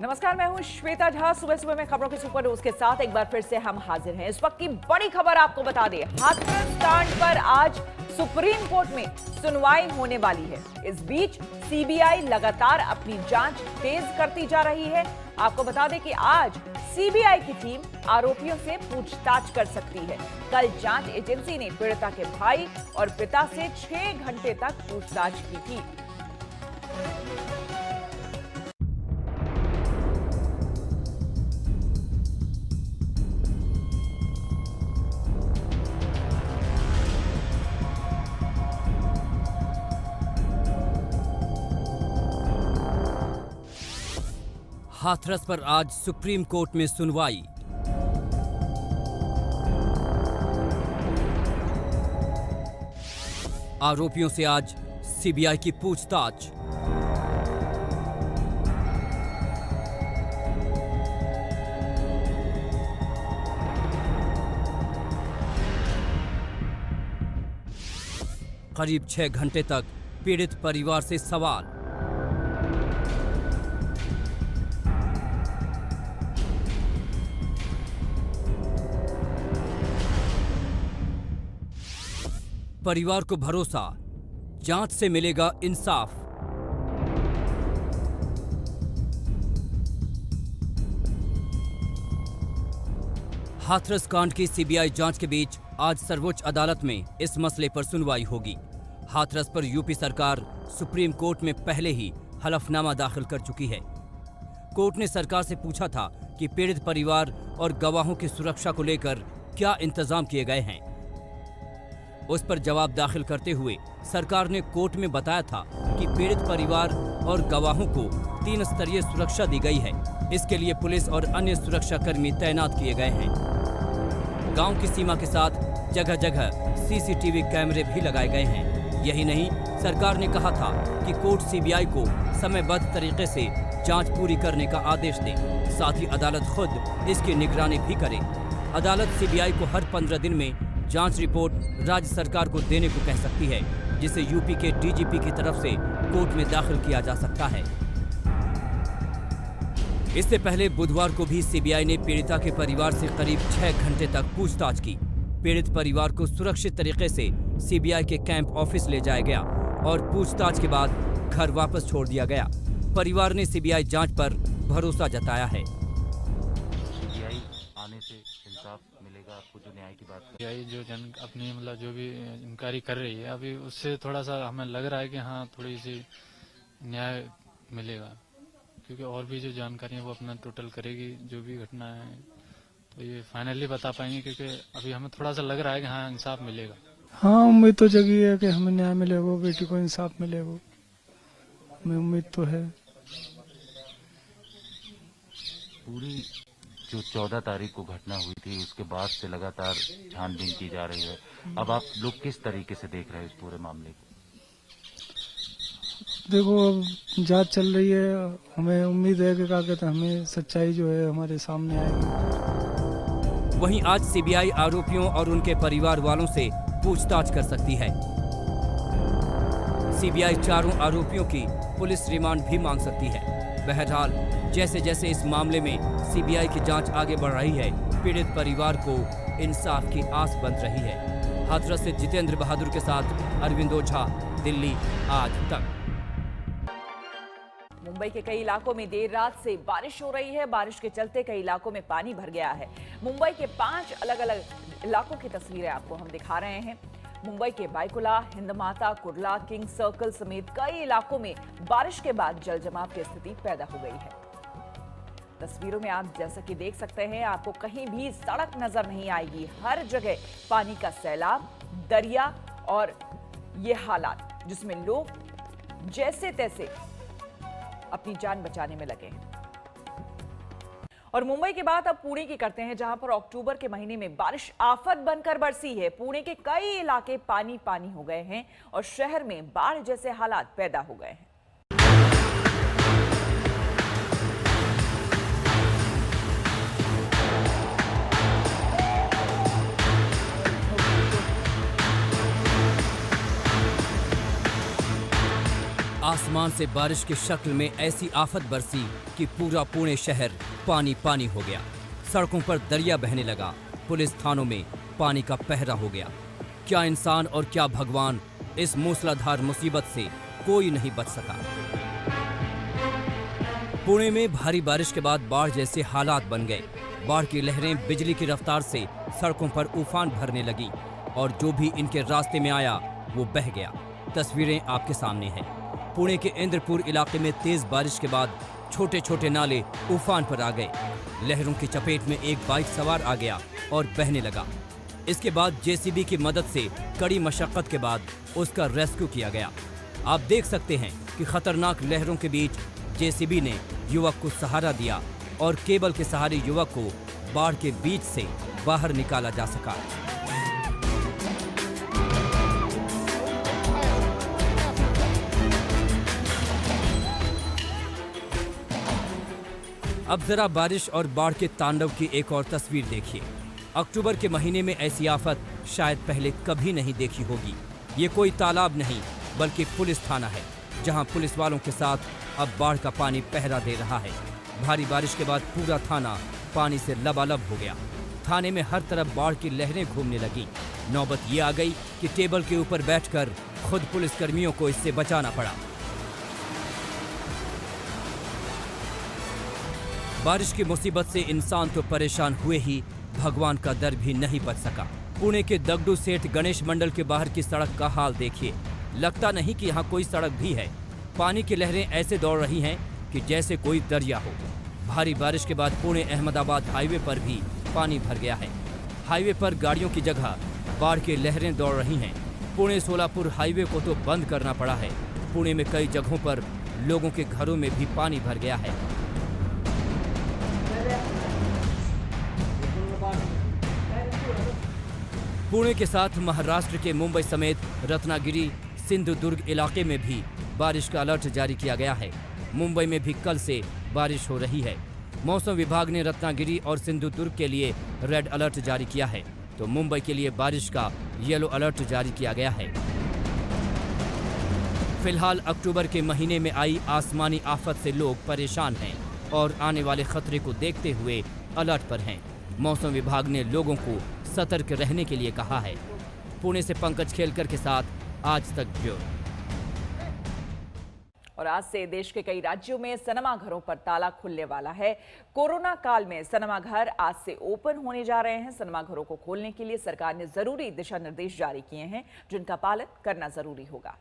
नमस्कार, मैं हूं श्वेता झा। सुबह सुबह में खबरों के सुपर न्यूज के साथ एक बार फिर से हम हाजिर हैं। इस वक्त की बड़ी खबर आपको बता दें, हाथरस कांड पर आज सुप्रीम कोर्ट में सुनवाई होने वाली है। इस बीच सीबीआई लगातार अपनी जांच तेज करती जा रही है। आपको बता दें कि आज सीबीआई की टीम आरोपियों से पूछताछ कर सकती है। कल जांच एजेंसी ने पीड़िता के भाई और पिता से 6 घंटे तक पूछताछ की थी। हाथरस पर आज सुप्रीम कोर्ट में सुनवाई। आरोपियों से आज सीबीआई की पूछताछ। करीब 6 घंटे तक पीड़ित परिवार से सवाल। परिवार को भरोसा, जांच से मिलेगा इंसाफ। हाथरस कांड की सीबीआई जांच के बीच आज सर्वोच्च अदालत में इस मसले पर सुनवाई होगी। हाथरस पर यूपी सरकार सुप्रीम कोर्ट में पहले ही हलफनामा दाखिल कर चुकी है। कोर्ट ने सरकार से पूछा था कि पीड़ित परिवार और गवाहों की सुरक्षा को लेकर क्या इंतजाम किए गए हैं। उस पर जवाब दाखिल करते हुए सरकार ने कोर्ट में बताया था कि पीड़ित परिवार और गवाहों को 3 स्तरीय सुरक्षा दी गई है। इसके लिए पुलिस और अन्य सुरक्षा कर्मी तैनात किए गए हैं। गांव की सीमा के साथ जगह जगह सीसीटीवी कैमरे भी लगाए गए हैं। यही नहीं, सरकार ने कहा था कि कोर्ट सीबीआई को समयबद्ध तरीके से जांच पूरी करने का आदेश दे। साथ ही अदालत खुद इसकी निगरानी भी करे। अदालत सीबीआई को हर 15 दिन में जांच रिपोर्ट राज्य सरकार को देने को कह सकती है, जिसे यूपी के डीजीपी की तरफ से कोर्ट में दाखिल किया जा सकता है। इससे पहले बुधवार को भी सीबीआई ने पीड़िता के परिवार से करीब 6 घंटे तक पूछताछ की। पीड़ित परिवार को सुरक्षित तरीके से सीबीआई के कैंप ऑफिस ले जाया गया और पूछताछ के बाद घर वापस छोड़ दिया गया। परिवार ने सीबीआई जांच पर भरोसा जताया है। सीबीआई आने से इंसाफ मिलेगा आपको, जो न्याय की बात कर। सीबीआई जो अपनी जो भी इंक्वायरी कर रही है, अभी उससे थोड़ा सा हमें लग रहा है कि हाँ थोड़ी सी न्याय मिलेगा, क्योंकि और भी जो जानकारी है वो अपना टोटल करेगी जो भी घटना है, तो ये फाइनली बता पाएंगे, क्योंकि अभी हमें थोड़ा सा लग रहा है कि हाँ इंसाफ मिलेगा। हाँ, उम्मीद तो जगी है कि हमें न्याय मिलेगा, बेटी को इंसाफ मिलेगा, हमें उम्मीद तो है। पूरी जो 14 तारीख को घटना हुई थी उसके बाद से लगातार छानबीन की जा रही है। अब आप लोग किस तरीके से देख रहे हैं इस पूरे मामले को? देखो, अब जांच चल रही है, हमें उम्मीद है कि क्या कहते हैं, हमें सच्चाई जो है हमारे सामने आएगी। वहीं आज सीबीआई आरोपियों और उनके परिवार वालों से पूछताछ कर सकती है। सीबीआई चारों आरोपियों की पुलिस रिमांड भी मांग सकती है। बहरहाल जैसे जैसे इस मामले में सीबीआई की जांच आगे बढ़ रही है, पीड़ित परिवार को इंसाफ की आस बंध रही है। हाथरस से जितेंद्र बहादुर के साथ अरविंद ओझा, दिल्ली आज तक। मुंबई के कई इलाकों में देर रात से बारिश हो रही है। बारिश के चलते कई इलाकों में पानी भर गया है। मुंबई के 5 अलग अलग इलाकों की तस्वीरें आपको हम दिखा रहे हैं। मुंबई के बायकुला, हिंदमाता, कुर्ला, किंग सर्कल समेत कई इलाकों में बारिश के बाद जल जमाव की स्थिति पैदा हो गई है। तस्वीरों में आप जैसा कि देख सकते हैं, आपको कहीं भी सड़क नजर नहीं आएगी। हर जगह पानी का सैलाब, दरिया और ये हालात जिसमें लोग जैसे तैसे अपनी जान बचाने में लगे हैं। और मुंबई के बाद अब पुणे की करते हैं, जहां पर अक्टूबर के महीने में बारिश आफत बनकर बरसी है। पुणे के कई इलाके पानी पानी हो गए हैं और शहर में बाढ़ जैसे हालात पैदा हो गए हैं। आसमान से बारिश की शक्ल में ऐसी आफत बरसी कि पूरा पुणे शहर पानी पानी हो गया। सड़कों पर दरिया बहने लगा। पुलिस थानों में पानी का पहरा हो गया। क्या इंसान और क्या भगवान, इस मूसलाधार मुसीबत से कोई नहीं बच सका। पुणे में भारी बारिश के बाद बाढ़ जैसे हालात बन गए। बाढ़ की लहरें बिजली की रफ्तार से सड़कों पर उफान भरने लगी और जो भी इनके रास्ते में आया वो बह गया। तस्वीरें आपके सामने हैं। पुणे के इंद्रपुर इलाके में तेज बारिश के बाद छोटे छोटे नाले उफान पर आ गए। लहरों की चपेट में एक बाइक सवार आ गया और बहने लगा। इसके बाद जेसीबी की मदद से कड़ी मशक्कत के बाद उसका रेस्क्यू किया गया। आप देख सकते हैं कि खतरनाक लहरों के बीच जेसीबी ने युवक को सहारा दिया और केबल के सहारे युवक को बाढ़ के बीच से बाहर निकाला जा सका। अब जरा बारिश और बाढ़ के तांडव की एक और तस्वीर देखिए। अक्टूबर के महीने में ऐसी आफत शायद पहले कभी नहीं देखी होगी। ये कोई तालाब नहीं बल्कि पुलिस थाना है, जहां पुलिस वालों के साथ अब बाढ़ का पानी पहरा दे रहा है। भारी बारिश के बाद पूरा थाना पानी से लबालब हो गया। थाने में हर तरफ बाढ़ की लहरें घूमने लगी। नौबत ये आ गई कि टेबल के ऊपर बैठकर खुद पुलिसकर्मियों को इससे बचाना पड़ा। बारिश की मुसीबत से इंसान तो परेशान हुए ही, भगवान का दर भी नहीं बच सका। पुणे के दगडू सेठ गणेश मंडल के बाहर की सड़क का हाल देखिए। लगता नहीं कि यहाँ कोई सड़क भी है। पानी की लहरें ऐसे दौड़ रही हैं कि जैसे कोई दरिया हो। भारी बारिश के बाद पुणे अहमदाबाद हाईवे पर भी पानी भर गया है। हाईवे पर गाड़ियों की जगह बाढ़ की लहरें दौड़ रही हैं। पुणे सोलापुर हाईवे को तो बंद करना पड़ा है। पुणे में कई जगहों पर लोगों के घरों में भी पानी भर गया है। पुणे के साथ महाराष्ट्र के मुंबई समेत रत्नागिरी, सिंधुदुर्ग इलाके में भी बारिश का अलर्ट जारी किया गया है। मुंबई में भी कल से बारिश हो रही है। मौसम विभाग ने रत्नागिरी और सिंधुदुर्ग के लिए रेड अलर्ट जारी किया है, तो मुंबई के लिए बारिश का येलो अलर्ट जारी किया गया है। फिलहाल अक्टूबर के महीने में आई आसमानी आफत से लोग परेशान हैं और आने वाले खतरे को देखते हुए अलर्ट पर हैं। मौसम विभाग ने लोगों को सतर्क रहने के लिए कहा है। पुणे से पंकज खेलकर के साथ आज तक ब्यूरो। और आज से देश के कई राज्यों में सिनेमा घरों पर ताला खुलने वाला है। कोरोना काल में सिनेमा घर आज से ओपन होने जा रहे हैं। सिनेमा घरों को खोलने के लिए सरकार ने जरूरी दिशा निर्देश जारी किए हैं, जिनका पालन करना जरूरी होगा।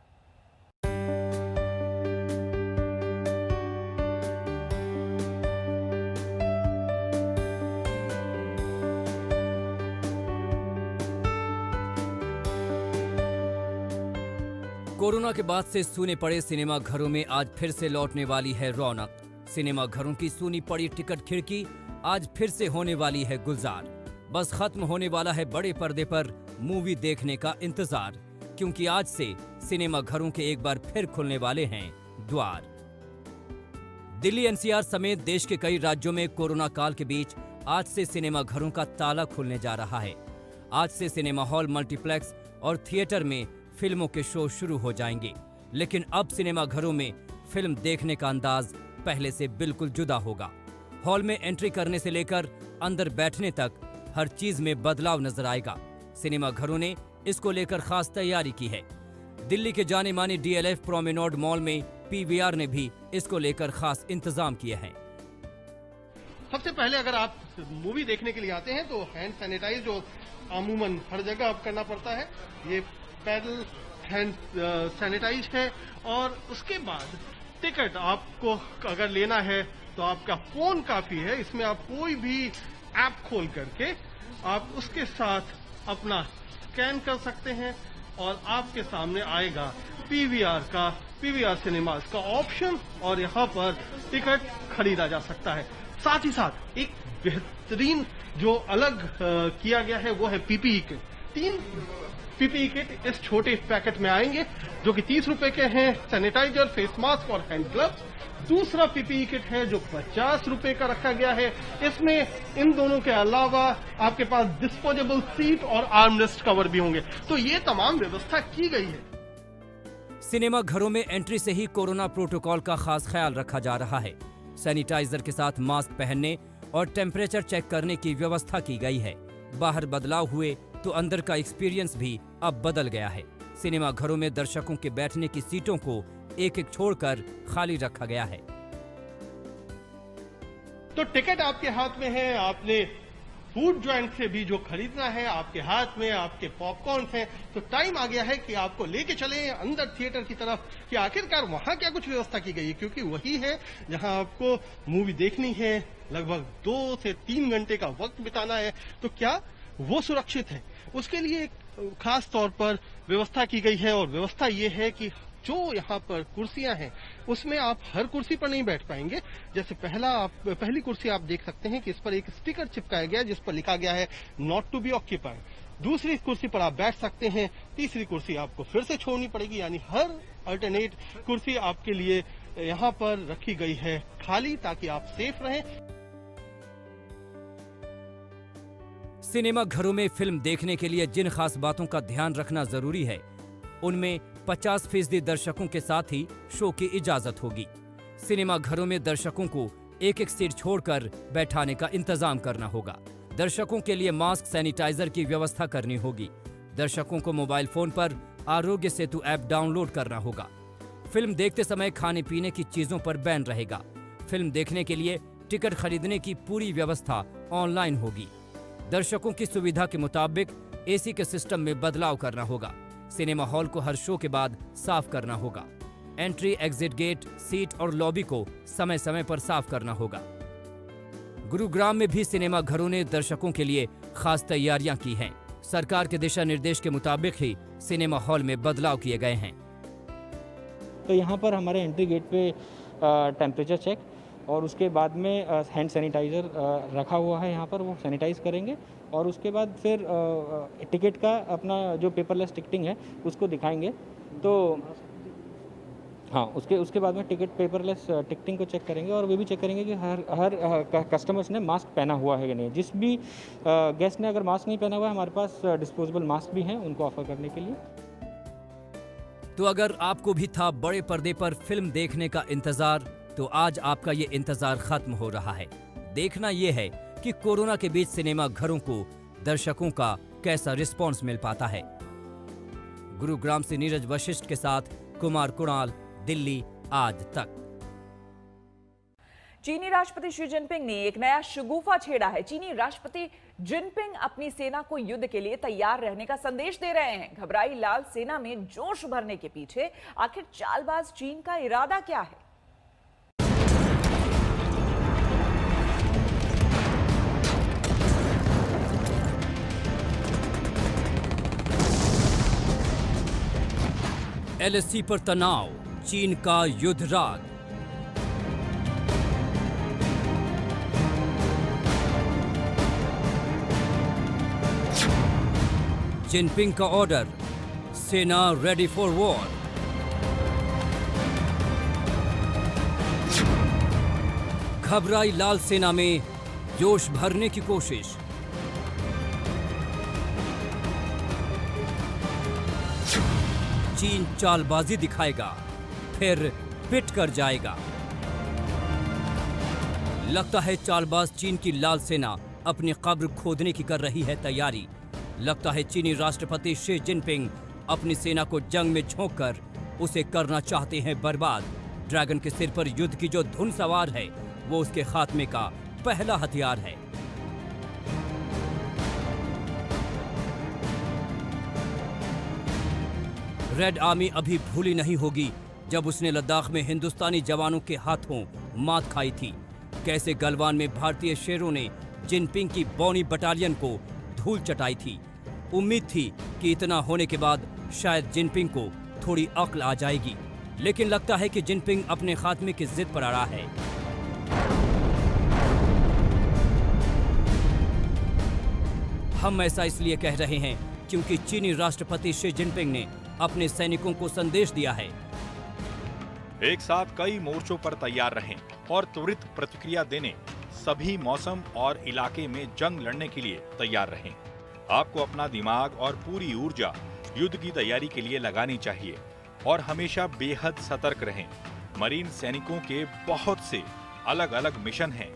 कोरोना के बाद से सूने पड़े सिनेमा घरों में आज फिर से लौटने वाली है रौनक। सिनेमा घरों की सूनी पड़ी टिकट खिड़की आज फिर से होने वाली है गुलजार। बस खत्म होने वाला है बड़े पर्दे पर मूवी देखने का इंतजार, क्योंकि आज से सिनेमा घरों के एक बार फिर खुलने वाले हैं द्वार। दिल्ली एनसीआर समेत देश के कई राज्यों में कोरोना काल के बीच आज से सिनेमा घरों का ताला खुलने जा रहा है। आज से सिनेमा हॉल, मल्टीप्लेक्स और थिएटर में फिल्मों के शो शुरू हो जाएंगे। लेकिन अब सिनेमा घरों में फिल्म देखने का अंदाज पहले से बिल्कुल जुदा होगा। हॉल में एंट्री करने से लेकर अंदर बैठने तक हर चीज में बदलाव नजर आएगा। सिनेमा घरों ने इसको लेकर खास तैयारी की है। दिल्ली के जाने माने डीएलएफ प्रोमेनोड मॉल में पीवीआर ने भी इसको लेकर खास इंतजाम किए हैं। सबसे पहले अगर आप मूवी देखने के लिए आते हैं तो हैंड सैनिटाइज जो अमूमन हर जगह अब करना पड़ता है, ये पैडल हैंड सैनिटाइज है। और उसके बाद टिकट आपको अगर लेना है तो आपका फोन काफी है, इसमें आप कोई भी ऐप खोल करके आप उसके साथ अपना स्कैन कर सकते हैं और आपके सामने आएगा पीवीआर सिनेमास का ऑप्शन और यहाँ पर टिकट खरीदा जा सकता है। साथ ही साथ एक बेहतरीन जो अलग किया गया है वो है पीपीई किट। 3 पीपीई किट इस छोटे पैकेट में आएंगे जो कि 30 रुपए के हैं। सैनिटाइजर, फेस मास्क और हैंड ग्लव्स। दूसरा पीपीई किट है जो 50 रुपए का रखा गया है। इसमें इन दोनों के अलावा आपके पास डिस्पोजेबल सीट और आर्मरेस्ट कवर भी होंगे। तो ये तमाम व्यवस्था की गई है। सिनेमा घरों में एंट्री से ही कोरोना प्रोटोकॉल का खास ख्याल रखा जा रहा है। सैनिटाइजर के साथ मास्क पहनने और टेम्परेचर चेक करने की व्यवस्था की गई है। बाहर बदलाव हुए तो अंदर का एक्सपीरियंस भी अब बदल गया है। सिनेमा घरों में दर्शकों के बैठने की सीटों को एक एक छोड़कर खाली रखा गया है। तो टिकट आपके हाथ में है, आपने फूड जॉइंट से भी जो खरीदना है आपके हाथ में, आपके पॉपकॉर्न हैं, तो टाइम आ गया है कि आपको लेके चले अंदर थिएटर की तरफ कि आखिरकार वहां क्या कुछ व्यवस्था की गई है, क्योंकि वही है जहां आपको मूवी देखनी है, लगभग 2 से 3 घंटे का वक्त बिताना है, तो क्या वो सुरक्षित है? उसके लिए एक खास तौर पर व्यवस्था की गई है और व्यवस्था ये है कि जो यहाँ पर कुर्सियां हैं उसमें आप हर कुर्सी पर नहीं बैठ पाएंगे। जैसे पहली कुर्सी आप देख सकते हैं कि इस पर एक स्टिकर चिपकाया गया है जिस पर लिखा गया है नॉट टू बी ऑक्यूपाइड। दूसरी कुर्सी पर आप बैठ सकते हैं, तीसरी कुर्सी आपको फिर से छोड़नी पड़ेगी, यानी हर अल्टरनेट कुर्सी आपके लिए यहाँ पर रखी गई है खाली, ताकि आप सेफ रहें। सिनेमा घरों में फिल्म देखने के लिए जिन खास बातों का ध्यान रखना जरूरी है, उनमें 50% दर्शकों के साथ ही शो की इजाजत होगी। सिनेमा घरों में दर्शकों को एक एक सीट छोड़कर बैठाने का इंतजाम करना होगा। दर्शकों के लिए मास्क, सैनिटाइजर की व्यवस्था करनी होगी। दर्शकों को मोबाइल फोन पर आरोग्य सेतु ऐप डाउनलोड करना होगा। फिल्म देखते समय खाने पीने की चीजों पर बैन रहेगा। फिल्म देखने के लिए टिकट खरीदने की पूरी व्यवस्था ऑनलाइन होगी। दर्शकों की सुविधा के मुताबिक एसी के सिस्टम में बदलाव करना होगा। सिनेमा हॉल को हर शो के बाद साफ करना होगा। एंट्री, एग्जिट गेट, सीट और लॉबी को समय समय पर साफ करना होगा। गुरुग्राम में भी सिनेमा घरों ने दर्शकों के लिए खास तैयारियां की हैं। सरकार के दिशा निर्देश के मुताबिक ही सिनेमा हॉल में बदलाव किए गए हैं। तो यहाँ पर हमारे एंट्री गेट पे टेम्परेचर चेक और उसके बाद में हैंड सैनिटाइज़र रखा हुआ है, यहाँ पर वो सैनिटाइज़ करेंगे और उसके बाद फिर टिकट का अपना जो पेपरलेस टिकटिंग है उसको दिखाएंगे। तो हाँ, उसके बाद में टिकट पेपरलेस टिकटिंग को चेक करेंगे और वे भी चेक करेंगे कि हर कस्टमर्स ने मास्क पहना हुआ है कि नहीं। जिस भी गेस्ट ने अगर मास्क नहीं पहना हुआ है, हमारे पास डिस्पोजेबल मास्क भी हैं उनको ऑफर करने के लिए। तो अगर आपको भी था बड़े पर्दे पर फिल्म देखने का इंतजार, तो आज आपका ये इंतजार खत्म हो रहा है। देखना यह है कि कोरोना के बीच सिनेमा घरों को दर्शकों का कैसा रिस्पांस मिल पाता है। गुरुग्राम से नीरज वशिष्ठ के साथ कुमार कुणाल, दिल्ली आज तक। चीनी राष्ट्रपति शी जिनपिंग ने एक नया शगुफा छेड़ा है। चीनी राष्ट्रपति जिनपिंग अपनी सेना को युद्ध के लिए तैयार रहने का संदेश दे रहे हैं। घबराई लाल सेना में जोश भरने के पीछे आखिर चालबाज चीन का इरादा क्या है? एलएसी पर तनाव, चीन का युद्ध राग। जिनपिंग का ऑर्डर, सेना रेडी फॉर वॉर। घबराई लाल सेना में जोश भरने की कोशिश। चीन चालबाजी दिखाएगा, फिर पिट कर जाएगा। लगता है चालबाज चीन की लाल सेना अपनी कब्र खोदने की कर रही है तैयारी। लगता है चीनी राष्ट्रपति शी जिनपिंग अपनी सेना को जंग में झोंककर उसे करना चाहते हैं बर्बाद। ड्रैगन के सिर पर युद्ध की जो धुन सवार है, वो उसके खात्मे का पहला हथियार है। रेड आर्मी अभी भूली नहीं होगी जब उसने लद्दाख में हिंदुस्तानी जवानों के हाथों मात खाई थी। कैसे गलवान में भारतीय शेरों ने जिनपिंग की बौनी बटालियन को धूल चटाई थी। उम्मीद थी कि इतना होने के बाद शायद जिनपिंग को थोड़ी अक्ल आ जाएगी, लेकिन लगता है कि जिनपिंग अपने खात्मे की जिद पर अड़ा है। हम ऐसा इसलिए कह रहे हैं क्योंकि चीनी राष्ट्रपति शी जिनपिंग ने अपने सैनिकों को संदेश दिया है, एक साथ कई मोर्चों पर तैयार रहें और त्वरित प्रतिक्रिया देने, सभी मौसम और इलाके में जंग लड़ने के लिए तैयार रहें। आपको अपना दिमाग और पूरी ऊर्जा युद्ध की तैयारी के लिए लगानी चाहिए। और हमेशा बेहद सतर्क रहें। मरीन सैनिकों के बहुत से अलग अलग मिशन हैं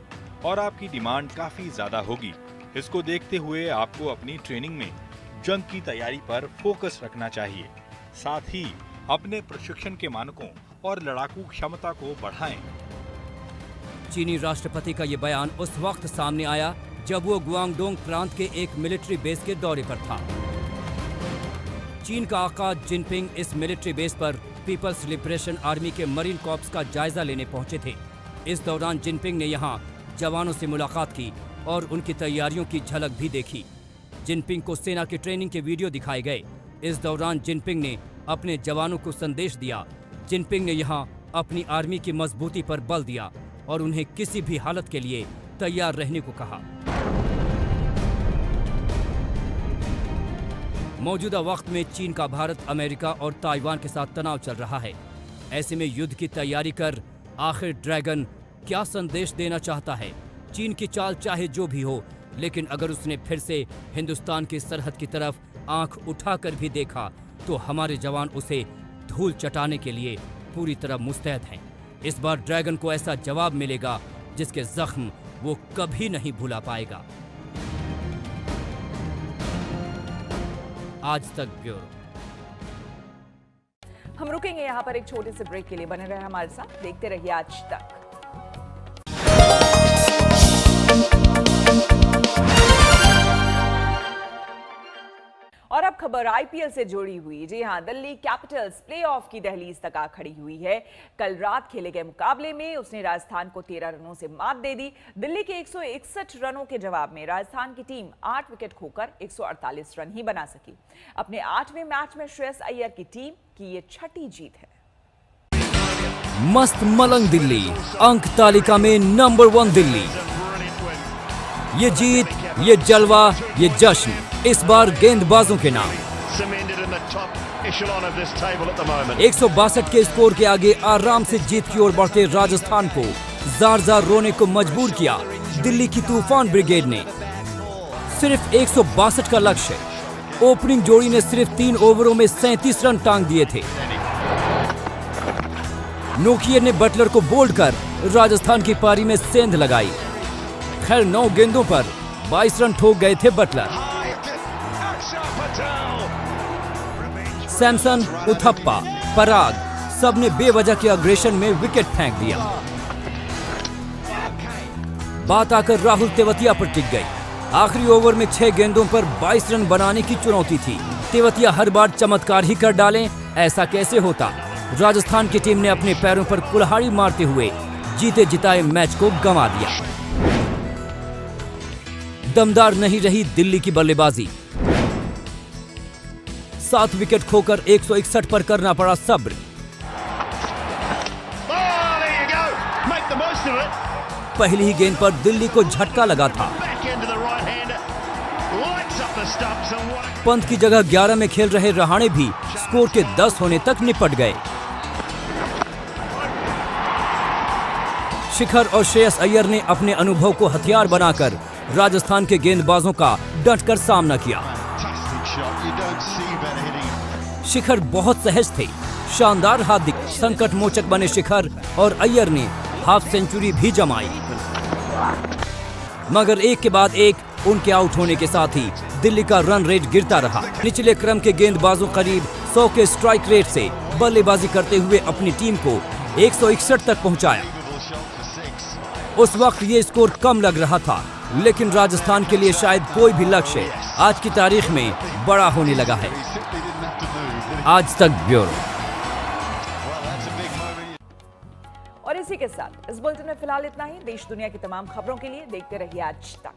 और आपकी डिमांड काफी ज्यादा होगी। इसको देखते हुए आपको अपनी ट्रेनिंग में जंग की तैयारी पर फोकस रखना चाहिए। साथ ही अपने प्रशिक्षण के मानकों और लड़ाकू क्षमता को बढ़ाएं। चीनी राष्ट्रपति का ये बयान उस वक्त सामने आया जब वो गुआंगडोंग प्रांत के एक मिलिट्री बेस के दौरे पर था। चीन का आका जिनपिंग इस मिलिट्री बेस पर पीपल्स लिबरेशन आर्मी के मरीन कॉर्प्स का जायजा लेने पहुंचे थे। इस दौरान जिनपिंग ने यहां जवानों से मुलाकात की और उनकी तैयारियों की झलक भी देखी। जिनपिंग को सेना की ट्रेनिंग के वीडियो दिखाए गए। इस दौरान जिनपिंग ने अपने जवानों को संदेश दिया। जिनपिंग ने यहां अपनी आर्मी की मजबूती पर बल दिया और उन्हें किसी भी हालत के लिए तैयार रहने को कहा। मौजूदा वक्त में चीन का भारत, अमेरिका और ताइवान के साथ तनाव चल रहा है। ऐसे में युद्ध की तैयारी कर आखिर ड्रैगन क्या संदेश देना चाहता है? चीन की चाल चाहे जो भी हो, लेकिन अगर उसने फिर से हिंदुस्तान की सरहद की तरफ आंख उठाकर भी देखा तो हमारे जवान उसे धूल चटाने के लिए पूरी तरह मुस्तैद हैं। इस बार ड्रैगन को ऐसा जवाब मिलेगा जिसके जख्म वो कभी नहीं भुला पाएगा। आज तक ब्यूरो। हम रुकेंगे यहाँ पर एक छोटे से ब्रेक के लिए। बने रहे हमारे साथ, देखते रहिए आज तक। और अब खबर आईपीएल से जुड़ी हुई। जी हां, दिल्ली कैपिटल्स प्लेऑफ की दहलीज तक आ खड़ी हुई है। कल रात खेले गए मुकाबले में उसने राजस्थान को 13 रनों से मात दे दी। दिल्ली के 161 रनों के जवाब में राजस्थान की टीम 8 विकेट खोकर 148 रन ही बना सकी। अपने 8वें मैच में श्रेयस अय्यर की टीम की ये 6ठी जीत है। मस्त मलंग दिल्ली, अंक तालिका में नंबर 1 दिल्ली। ये जीत, ये जलवा, ये जश्न इस बार गेंदबाजों के नाम। 162 के स्कोर के आगे आराम से जीत की ओर बढ़ते राजस्थान को जार जार रोने को मजबूर किया दिल्ली की तूफान ब्रिगेड ने। सिर्फ 162 का लक्ष्य। ओपनिंग जोड़ी ने सिर्फ 3 ओवरों में 37 रन टांग दिए थे। नोकियर ने बटलर को बोल्ड कर राजस्थान की पारी में सेंध लगाई। खैर 9 गेंदों पर 22 रन ठोक गए थे बटलर। सैमसन, उथप्पा, पराग सबने बेवजह के अग्रेशन में विकेट फेंक दिया। बात आकर राहुल तेवतिया पर टिक गई। आखिरी ओवर में 6 गेंदों पर 22 रन बनाने की चुनौती थी। तेवतिया हर बार चमत्कार ही कर डालें, ऐसा कैसे होता? राजस्थान की टीम ने अपने पैरों पर कुल्हाड़ी मारते हुए जीते जिताए मैच को गंवा दिया। दमदार नहीं रही दिल्ली की बल्लेबाजी। 7 विकेट खोकर 161 पर करना पड़ा सब्र। पहली ही गेंद पर दिल्ली को झटका लगा था। पंत की जगह 11 में खेल रहे रहाणे भी स्कोर के 10 होने तक निपट गए। शिखर और श्रेयस अय्यर ने अपने अनुभव को हथियार बनाकर राजस्थान के गेंदबाजों का डटकर सामना किया। शिखर बहुत सहज थे, शानदार हार्दिक संकट मोचक बने शिखर और अय्यर ने हाफ सेंचुरी भी जमाई। मगर एक के बाद एक उनके आउट होने के साथ ही दिल्ली का रन रेट गिरता रहा। निचले क्रम के गेंदबाजों करीब 100 के स्ट्राइक रेट से बल्लेबाजी करते हुए अपनी टीम को 161 तक पहुंचाया। उस वक्त ये स्कोर कम लग रहा था, लेकिन राजस्थान के लिए शायद कोई भी लक्ष्य आज की तारीख में बड़ा होने लगा है। आज तक ब्यूरो। और इसी के साथ इस बुलेटिन में फिलहाल इतना ही। देश दुनिया की तमाम खबरों के लिए देखते रहिए आज तक।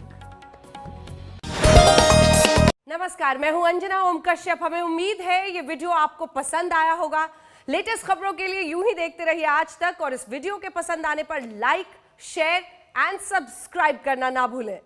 नमस्कार, मैं हूं अंजना ओम कश्यप। हमें उम्मीद है ये वीडियो आपको पसंद आया होगा। लेटेस्ट खबरों के लिए यूं ही देखते रहिए आज तक और इस वीडियो के पसंद आने पर लाइक, शेयर एंड सब्सक्राइब करना ना भूलें।